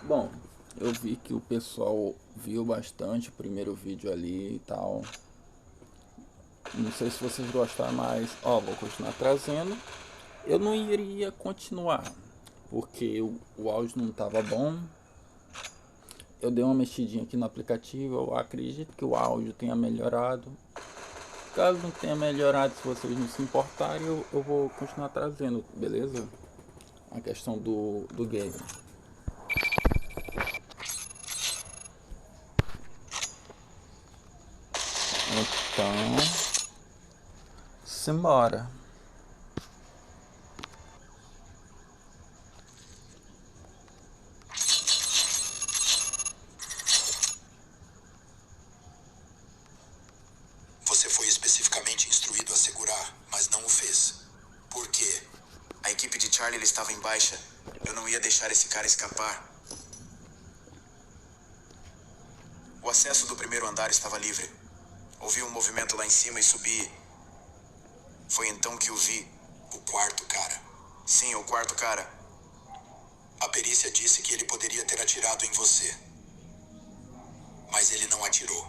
Bom, eu vi que o pessoal viu bastante o primeiro vídeo ali e tal. Não sei se vocês gostaram, mas vou continuar trazendo. Eu não iria continuar, porque o áudio não estava bom. Eu dei uma mexidinha aqui no aplicativo, eu acredito que o áudio tenha melhorado. Caso não tenha melhorado, se vocês não se importarem, eu vou continuar trazendo, beleza? A questão do game. Então, simbora. Você foi especificamente instruído a segurar, mas não o fez. Por quê? A equipe de Charlie ele estava em baixa. Eu não ia deixar esse cara escapar. O acesso do primeiro andar estava livre. Ouvi um movimento lá em cima e subi. Foi então que o vi. O quarto cara. Sim, o quarto cara. A perícia disse que ele poderia ter atirado em você. Mas ele não atirou.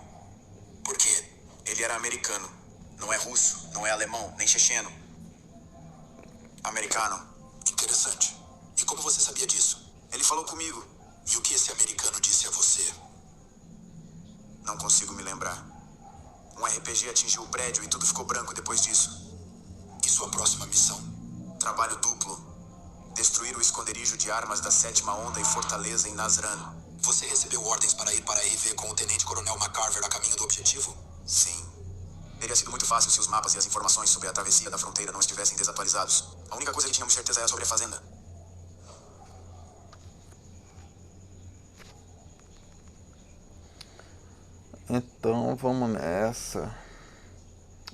Por quê? Ele era americano. Não é russo, não é alemão, nem checheno. Americano. Interessante. E como você sabia disso? Ele falou comigo. E o que esse americano disse a você? Não consigo me lembrar. Um RPG atingiu o prédio e tudo ficou branco depois disso. E sua próxima missão? Trabalho duplo. Destruir o esconderijo de armas da 7ª Onda e Fortaleza em Nazran. Você recebeu ordens para ir para a RV com o Tenente Coronel McCarver a caminho do objetivo? Sim. Teria sido muito fácil se os mapas e as informações sobre a travessia da fronteira não estivessem desatualizados. A única coisa que tínhamos certeza era sobre a fazenda. Então vamos nessa.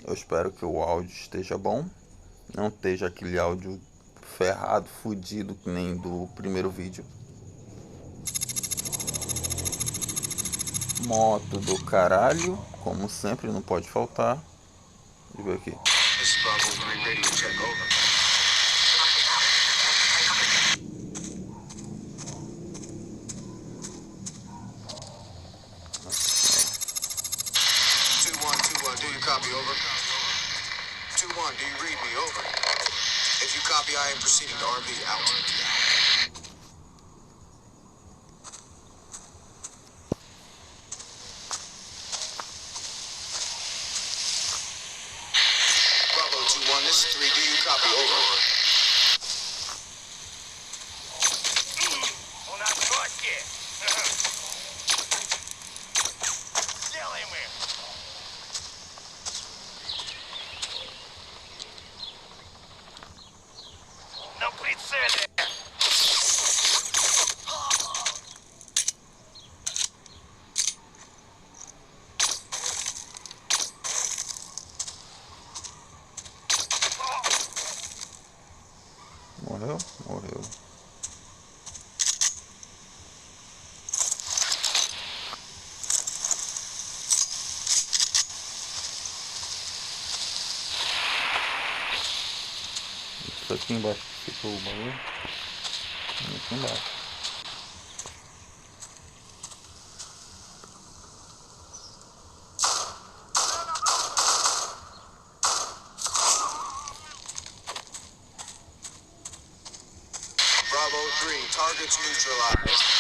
Eu espero que o áudio esteja bom. Não esteja aquele áudio ferrado, fudido, que nem do primeiro vídeo. Moto do caralho, como sempre, não pode faltar. Deixa eu ver aqui. Do you copy, over? 2-1, do you read me, over? If you copy, I am proceeding to RV, out. Bravo 2-1, this is 3, do you copy, over? Una точки! Сделаем их! На прицеле! Morreu? Morreu. Isso aqui embaixo que ficou o bagulho. Aqui embaixo. Bravo 3, targets neutralized.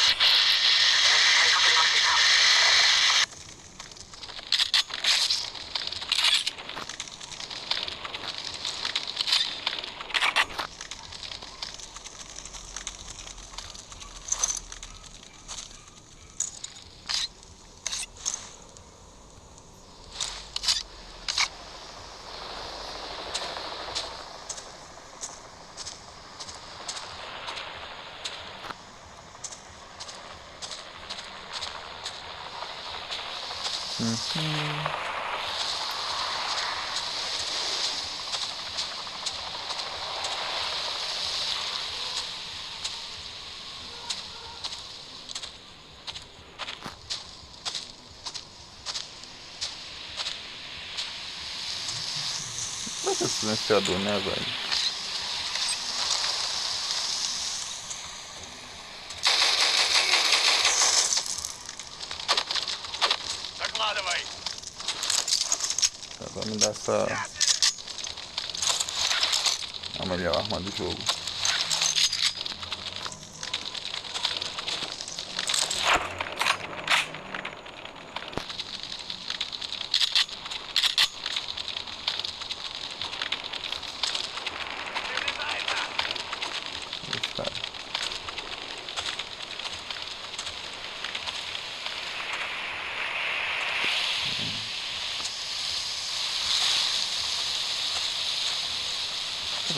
Vai ter silenciador, né, velho? me dar essa... a melhor arma do jogo.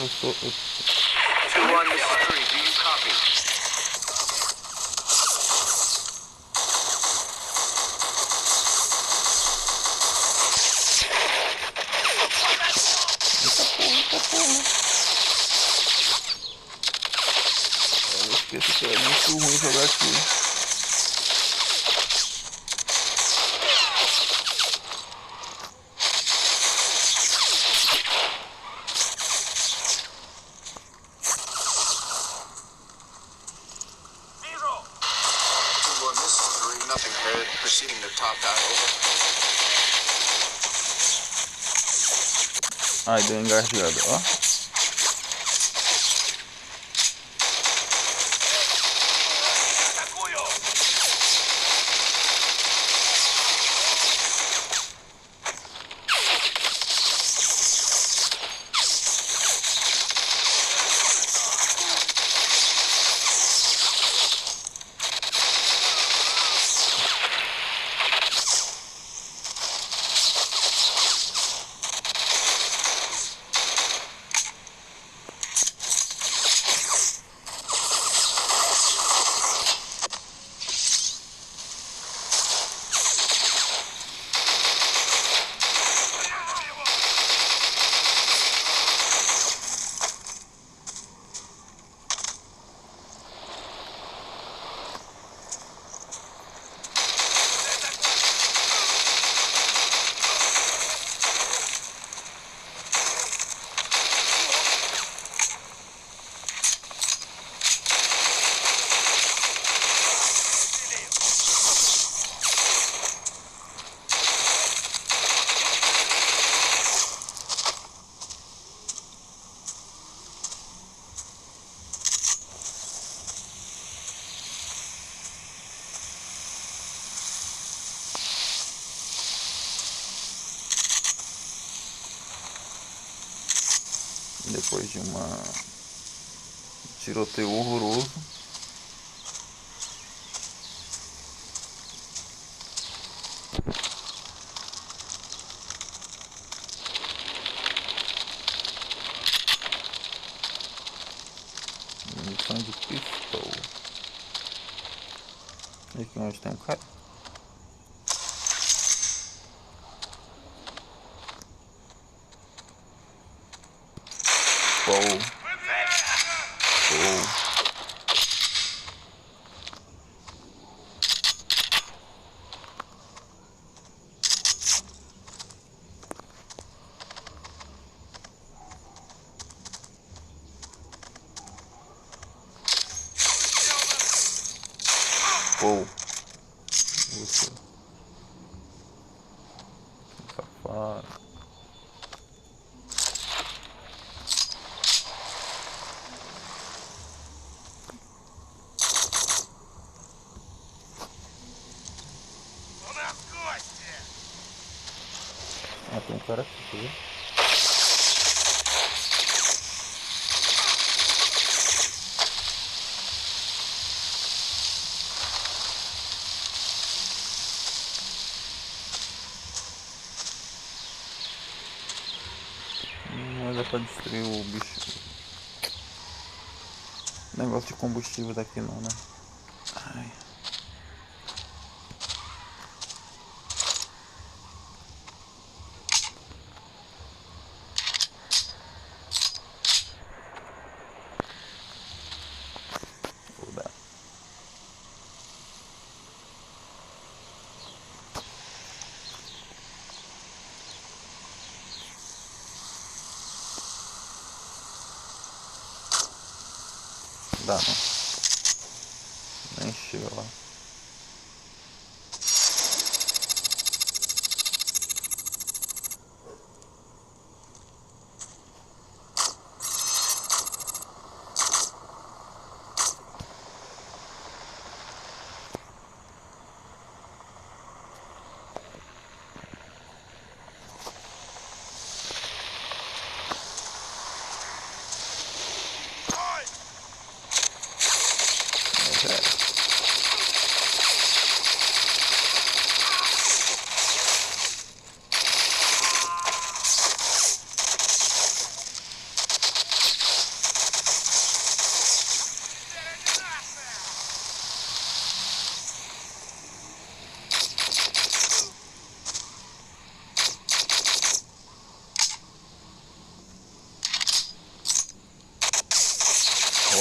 Eu sou... 2-1, this is 3. Do you copy? Eu esqueço que é muito ruim jogar aqui. Nothing heard. Proceeding to top dot, over. Ai, deu engajado, ó. Depois de uma tiroteio horroroso, munição de pistola. E aqui onde tem um cara. Ou você safado. Ah, tem um cara aqui, tá vendo? Mas é pra destruir o bicho. Negócio de combustível daqui não, né? Ai. Vou dar. Dá não. Nem chega lá. velho.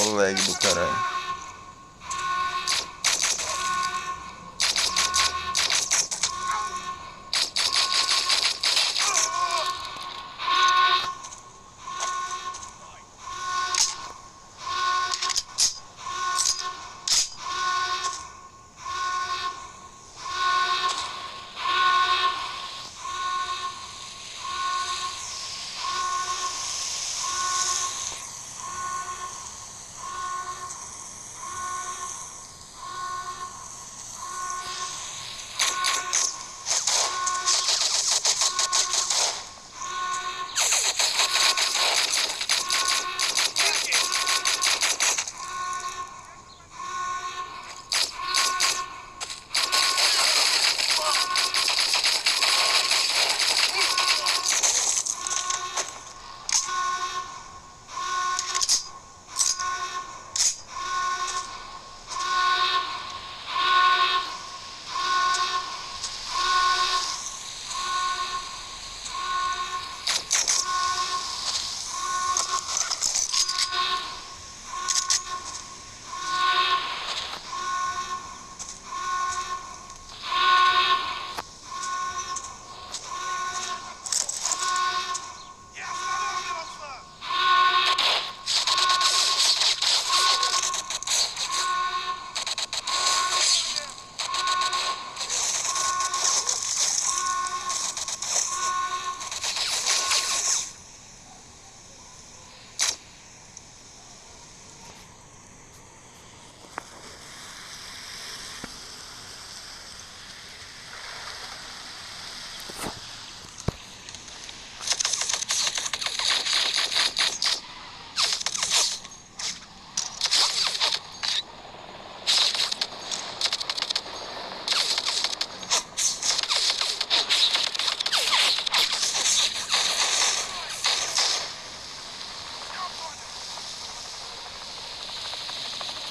O lag do caralho.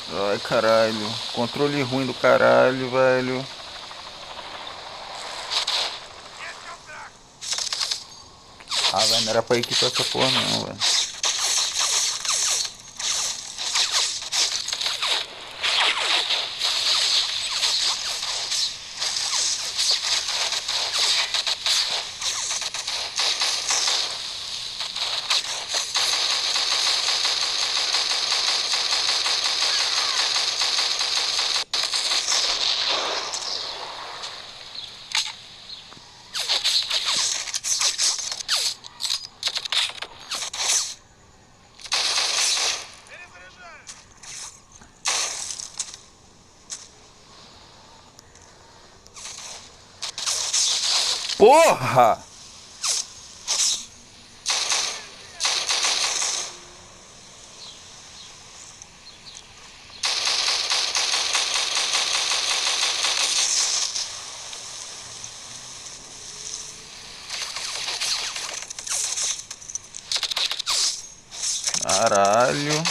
Ai, caralho. Controle ruim do caralho, velho. Ah, velho, não era pra equipar essa porra não, velho. Porra! Caralho.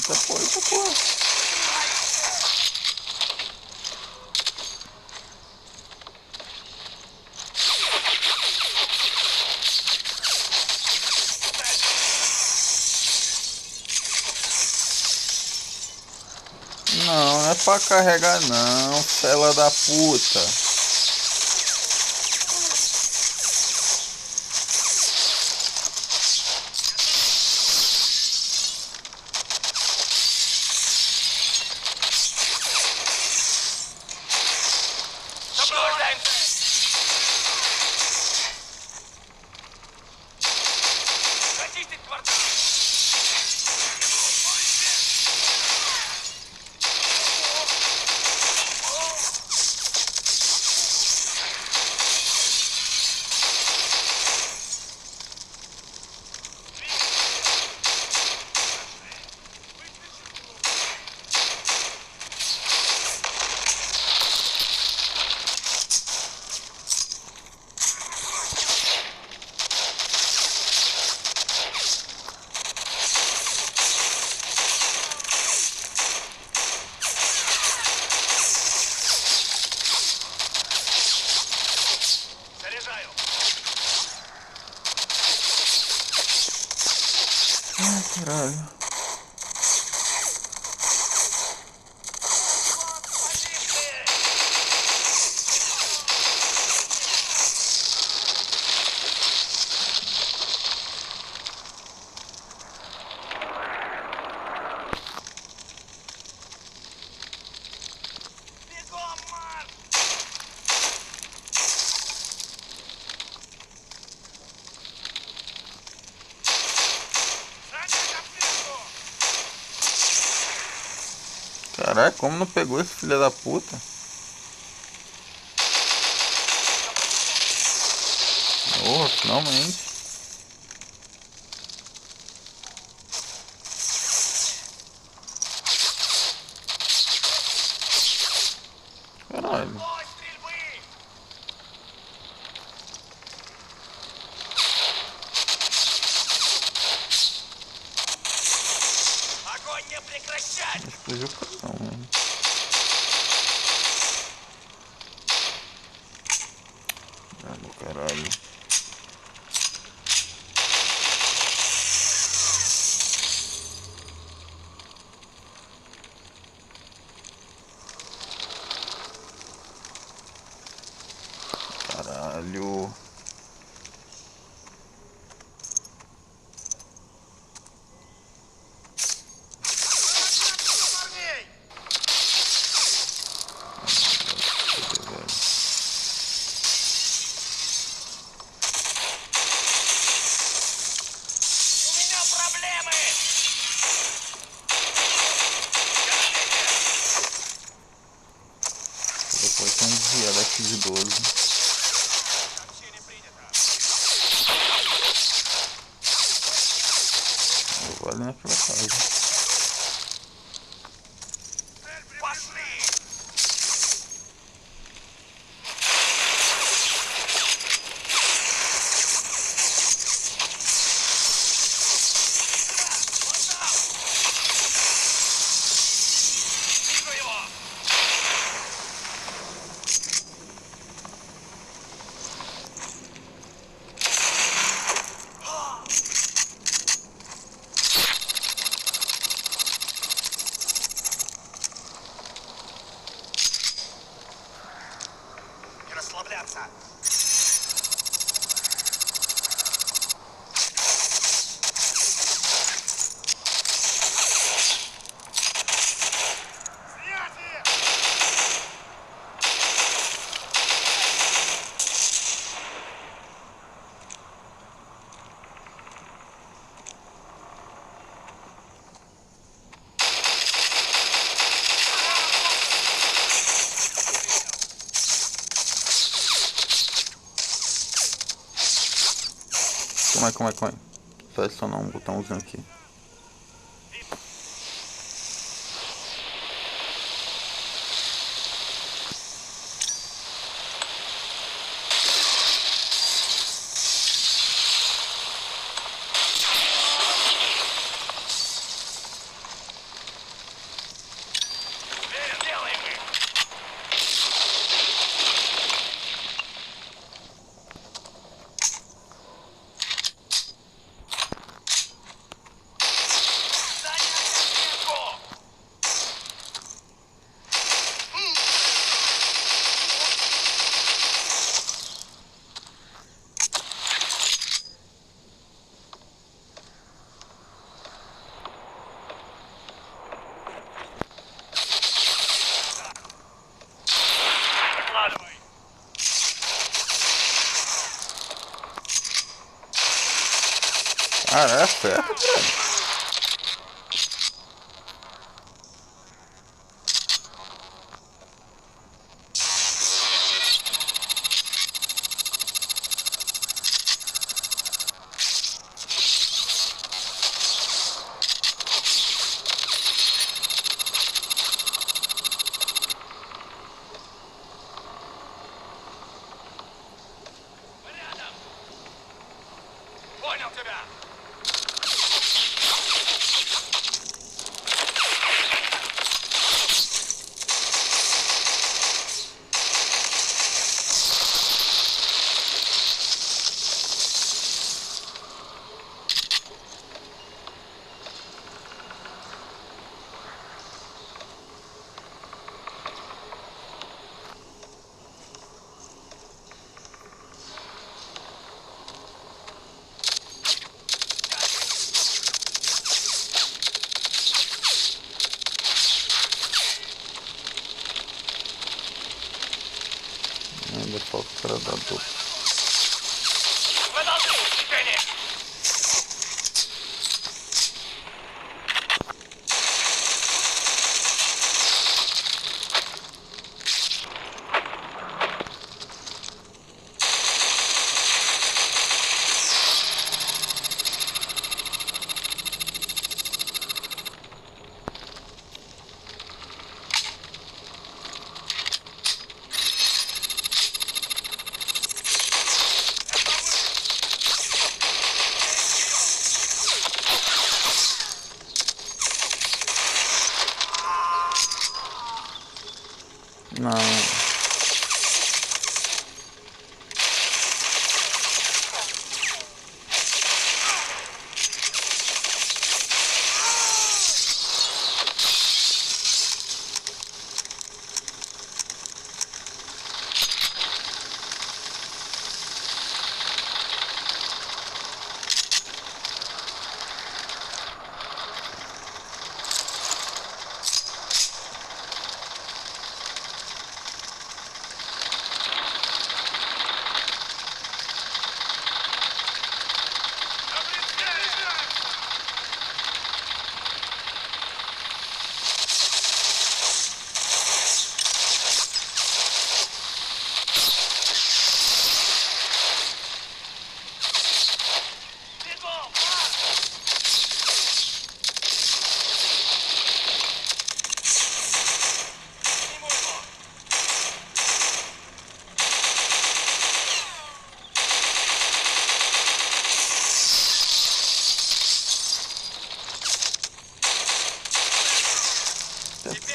Eita porra. Não é pra carregar não, fela da puta. Зачистить квартал! Заряжаю! Ai, caralho. Бегом, Марк! Занять ответку! Caralho, como não pegou esse filho da puta? Oh, finalmente. Caralho. Ой, стрельбы! Огонь не прекращать! Explodiu o cartão, mano. Ah, meu caralho. Caralho. Парней! Cadê, velho? У меня проблемы! Depois tem um desviar daqui de 12. Сообщение принято. Eu vou ali naquela casa. Пошли! Вижу его! Не расслабляться! Снятие! Calma aí. Só adicionar um botãozinho aqui. Ah, é certo, cara. Понял тебя! Ainda falta o cara da dupla. Продолжи движение! Não.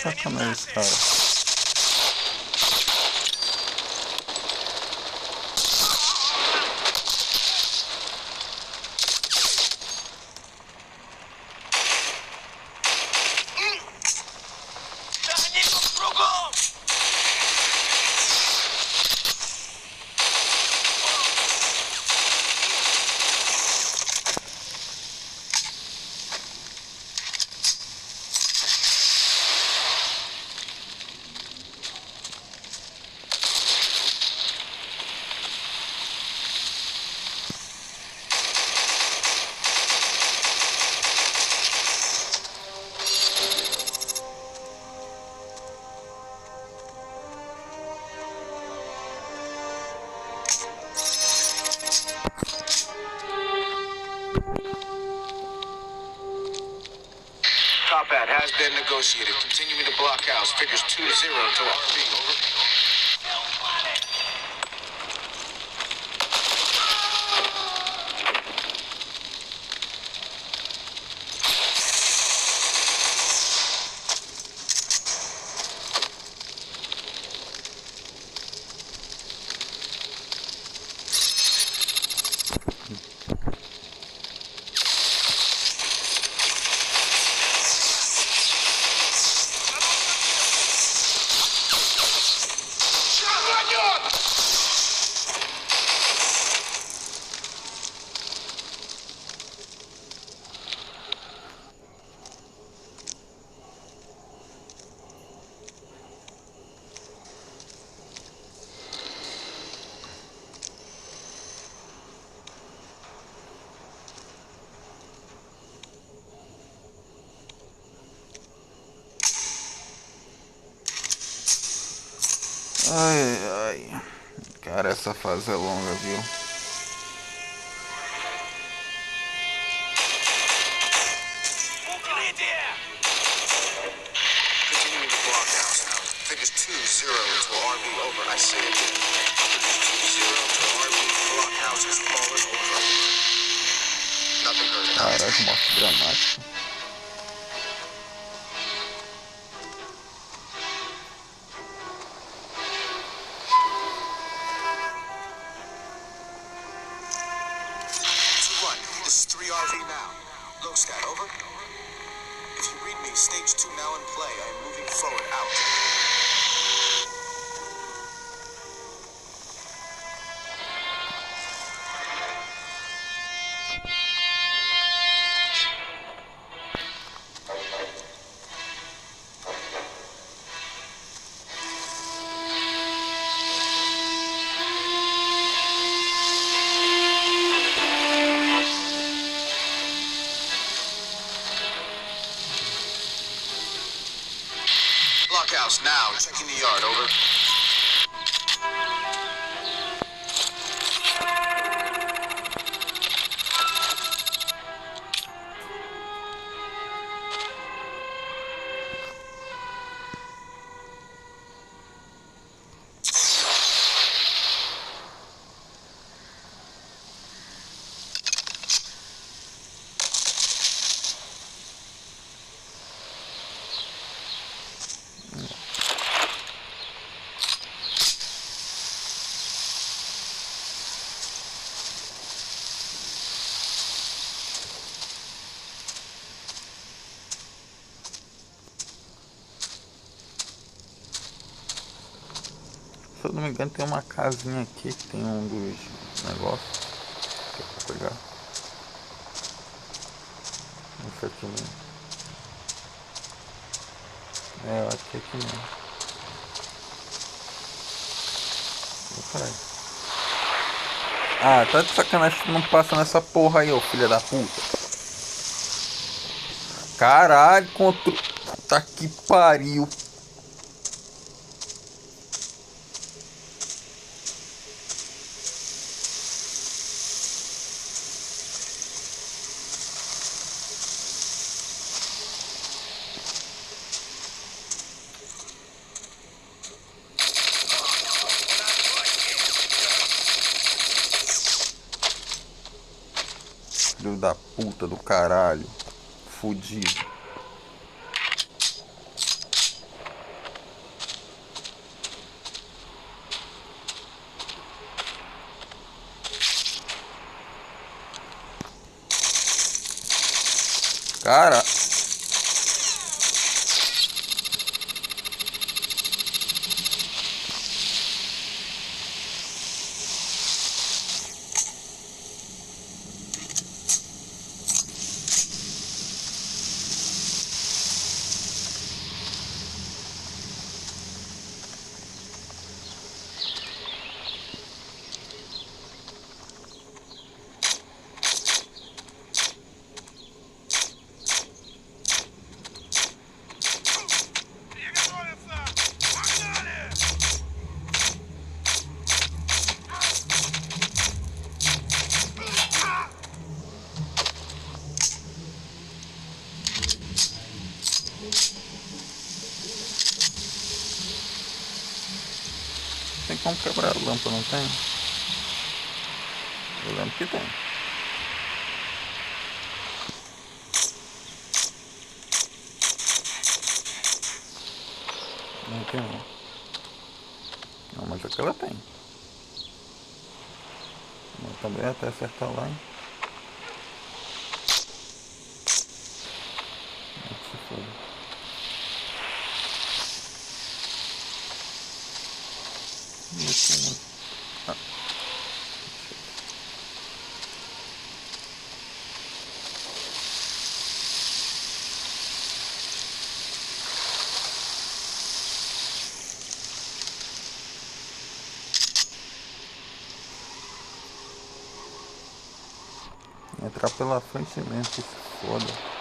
Sacanagem, cara. Combat has been negotiated. Continuing to block house. Figures 2-0 to RB. Over. Ai, ai. Cara, essa fase é longa, viu? Continuing to blockhouse now. Figures 2-0 into RV over. I say again. Figures 2-0 to RV. Blockhouse has fallen over. Nothing heard. Caraca, morte dramática. This is 3RV now. Logstat, over. If you read me, stage 2 now in play. I am moving forward, out. Blockhouse now. Checking the yard, over. Se eu não me engano, tem uma casinha aqui que tem um dos negócios que eu vou pegar. Isso aqui mesmo. Eu acho que é aqui mesmo. Caralho. Ah, tá de sacanagem que não passa nessa porra aí, ô filha da puta. Caralho, contra... Tá que pariu. Filho da puta do caralho. Fudido. Cara. Tem como quebrar a lâmpada, não tem? Eu lembro que tem. Não tem não. Não, mas aquela tem. Mas também até acertar lá, hein? Se for. Ah. Entrar pela frente mesmo, que se foda.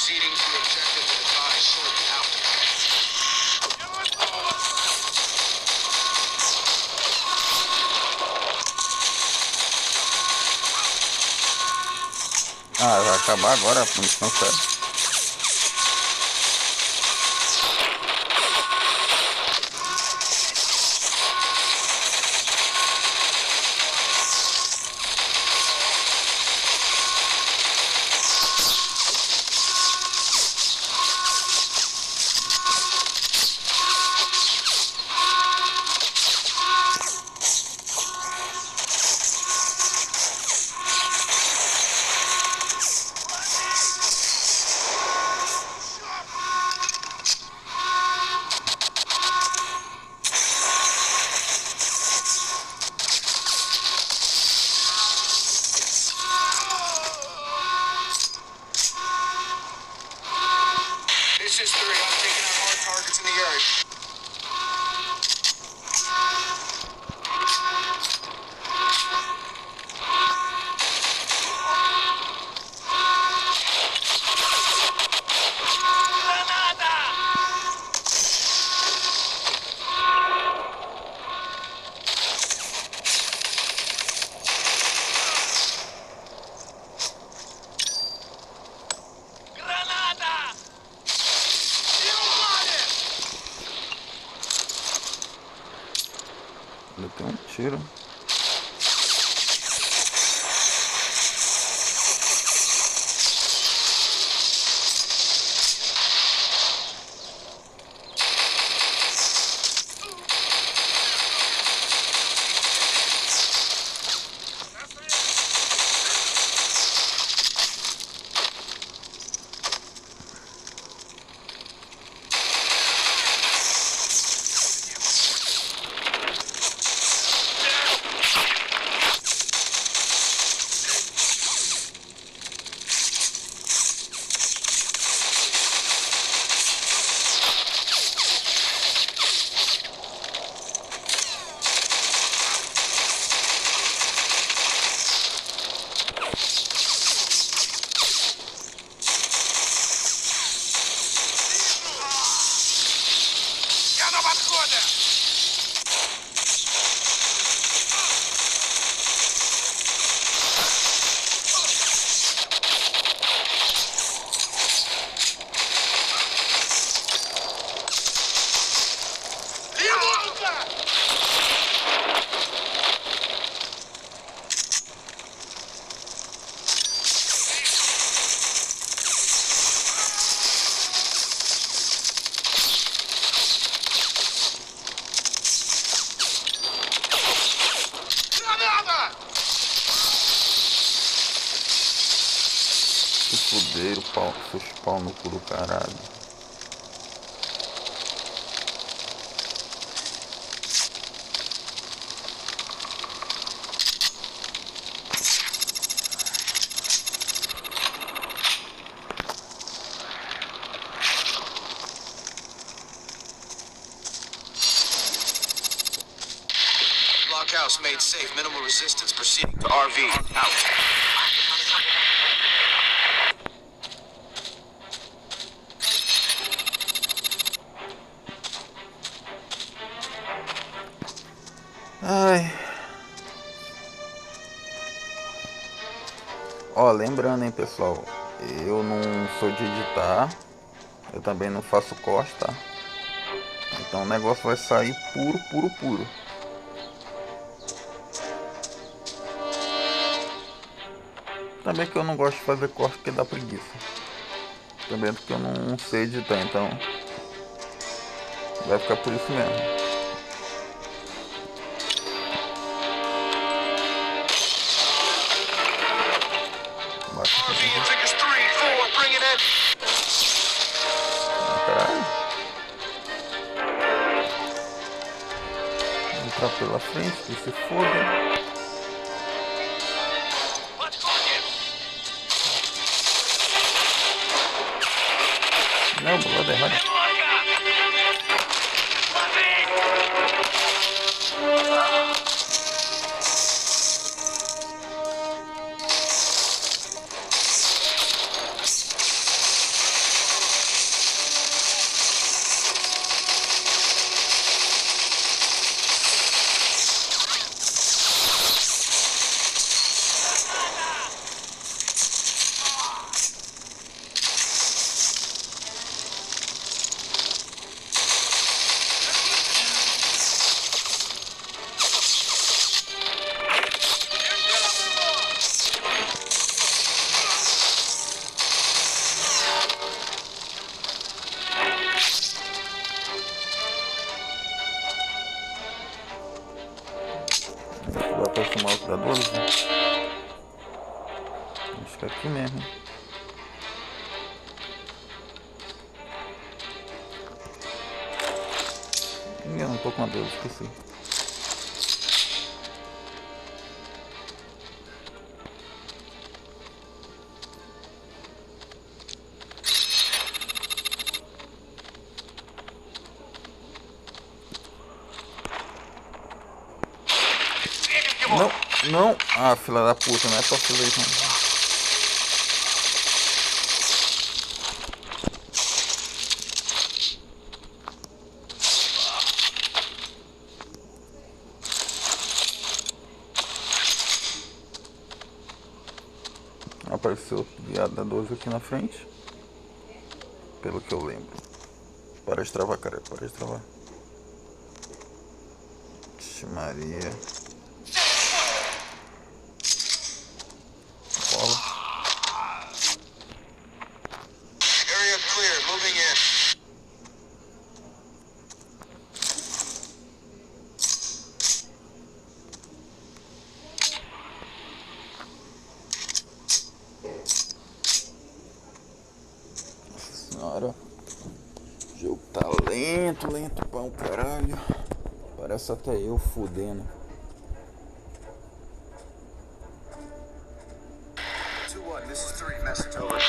Proceeding to objective with advised shortly after. Ah, vai acabar agora a punição, sério. This is 3. I'm taking out hard targets in the area. Ainda tem um tiro. Se fuderam, pau, seus pau no cu do caralho. Blockhouse made safe. Minimal resistance. Proceeding to RV. Out. Ai. Ó, lembrando, hein, pessoal, eu não sou de editar, eu também não faço corte, tá? Então o negócio vai sair puro, puro, puro. Também que eu não gosto de fazer corte porque dá preguiça. Também porque eu não sei editar, então vai ficar por isso mesmo. RV, Invictus 3, 4, bring it in. Caralho. Vou entrar pela frente, que se foda. Não, do lado errado. pra chamar o da 12? Acho que é aqui mesmo. Eu não tô com a 12, esqueci. Não, não. Ah, filha da puta, não é pra filha isso, não. Apareceu o viado da 12 aqui na frente. Pelo que eu lembro. Para de travar, cara. Para de travar. Vixe Maria. Bola. Area clear, moving in. Senhora. O jogo tá lento pra um caralho. Parece até eu fudendo. 2-1, this is 3, message over.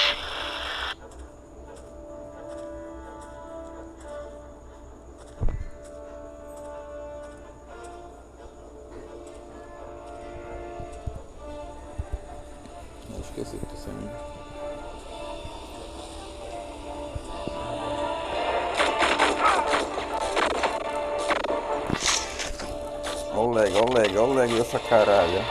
Eu esqueci que tô saindo. Olha o lag dessa caralho.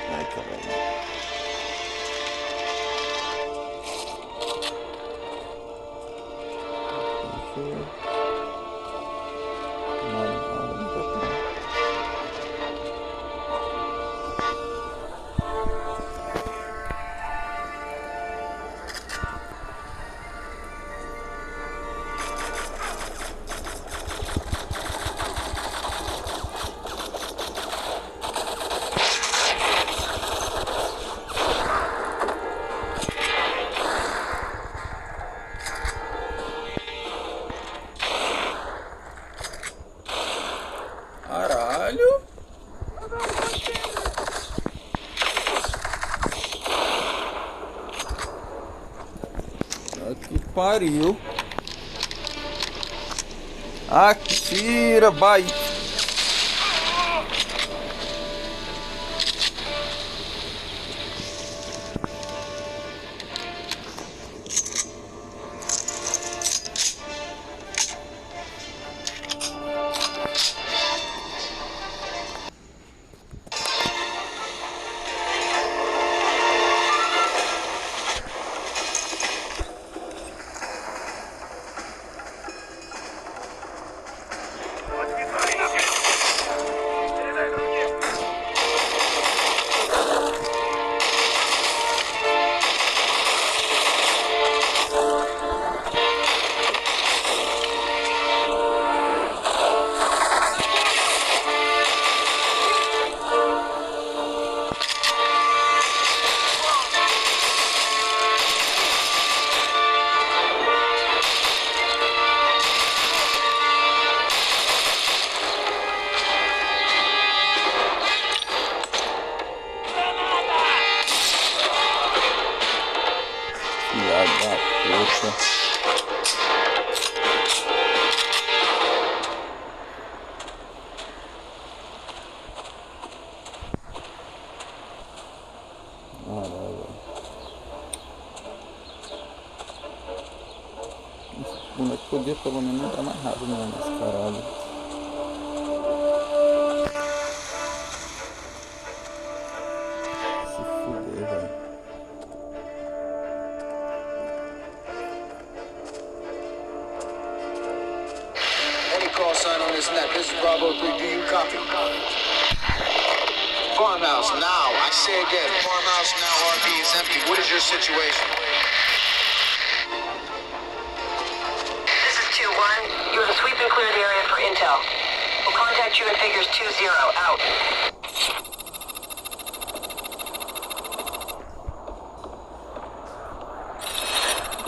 Ai, caralho. Caralho. Que pariu. Atira, vai. Poxa. O boneco podia pelo menos entrar mais rápido, né, nesse caralho. Any call sign on his neck. This is Bravo 3. Do you copy? Farmhouse now. I say again. Farmhouse now. RV is empty. What is your situation? This is 2-1. You have sweep and clear the area for intel. We'll contact you in figures 2-0. Out.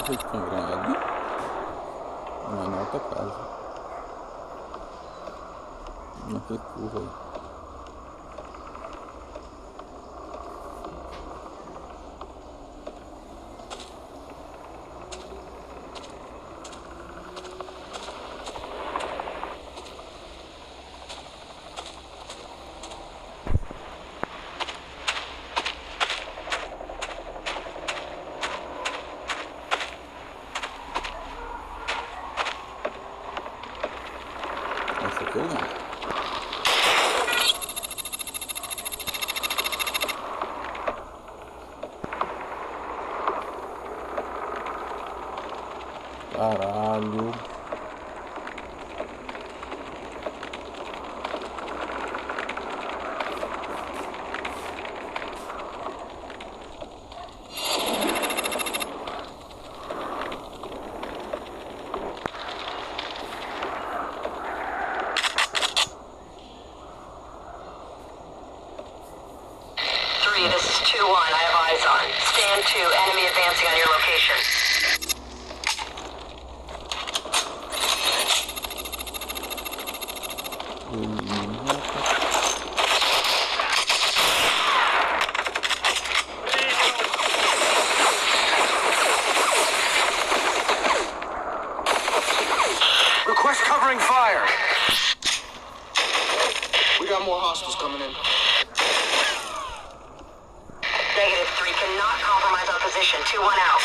Vocês estão vendo ali? Não, é na outra casa. Naquele curva aí. Essa aqui eu lembro. Caralho. This is 2-1. I have eyes on. Stand 2. Enemy advancing on your location. Request covering fire. We got more hostiles coming in. Negative 3. Cannot compromise our position. 2-1 out.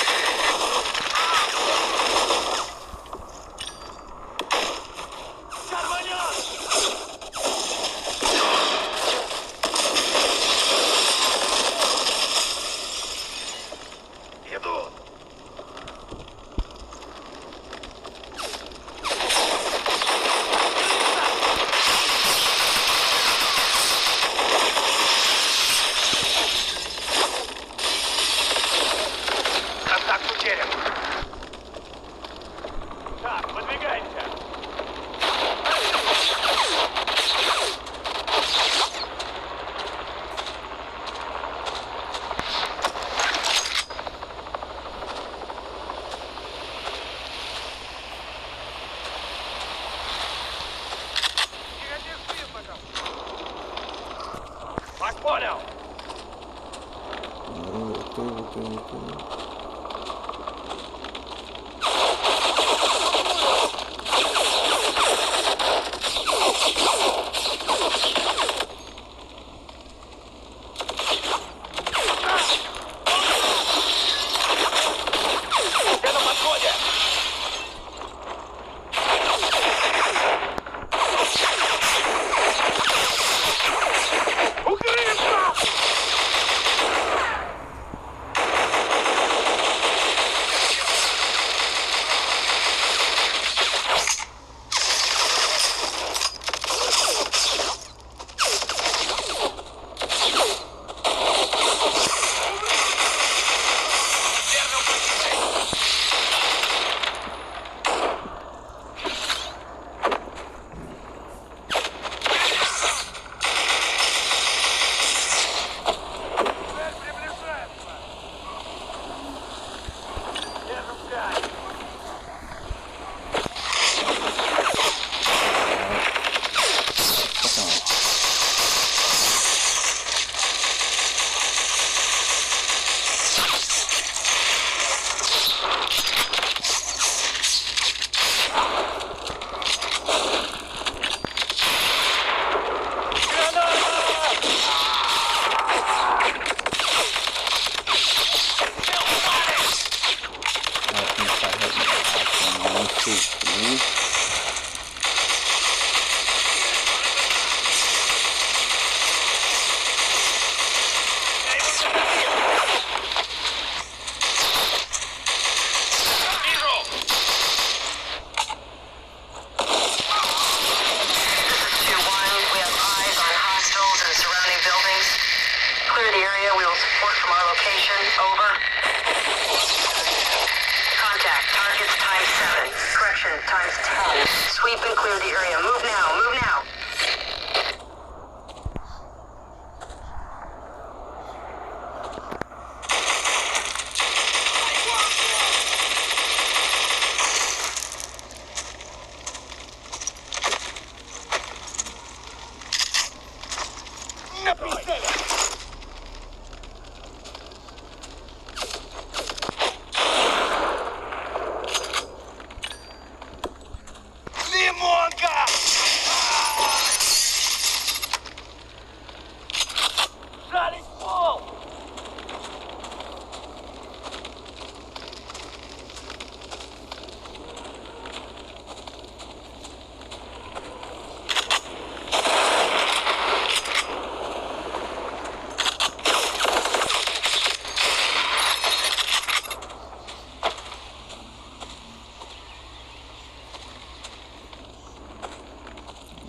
Контакт утерян. Так, выдвигаемся. Вас понял. Voltei. Я на подходе. Укрыться! miles from our location. Over. Contact. Targets ×7. Correction, ×10. Sweep and clear the area. Move now. Move now. Лимонка! Жались в пол!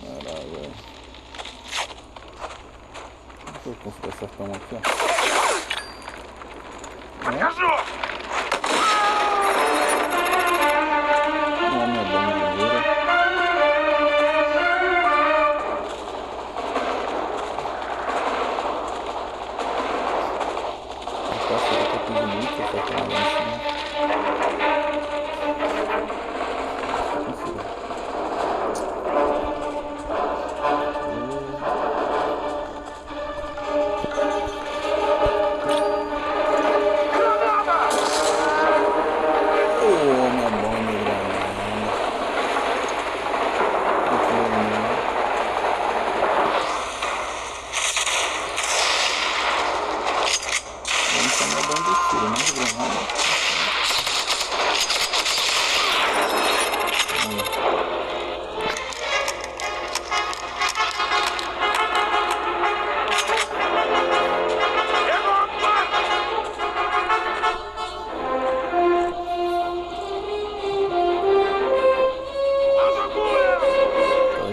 Caralho, velho. Deixa eu conseguir acertar um aqui, ó. Покажу! Não, minha bandeira. Eu faço que eu tô pedindo muito pra acertar lá em cima.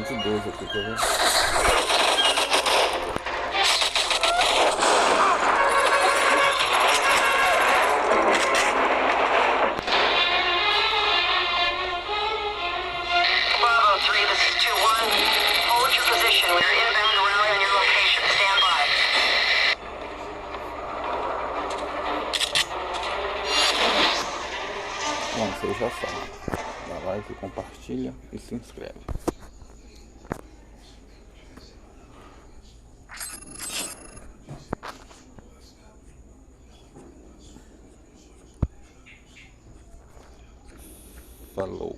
De 12 aqui, quer ver? Bravo 3, this is 2-1. Hold your position. We are inbound to rally on your location. Stand by. Bom, vocês já sabem. Dá like, compartilha e se inscreve. Falou.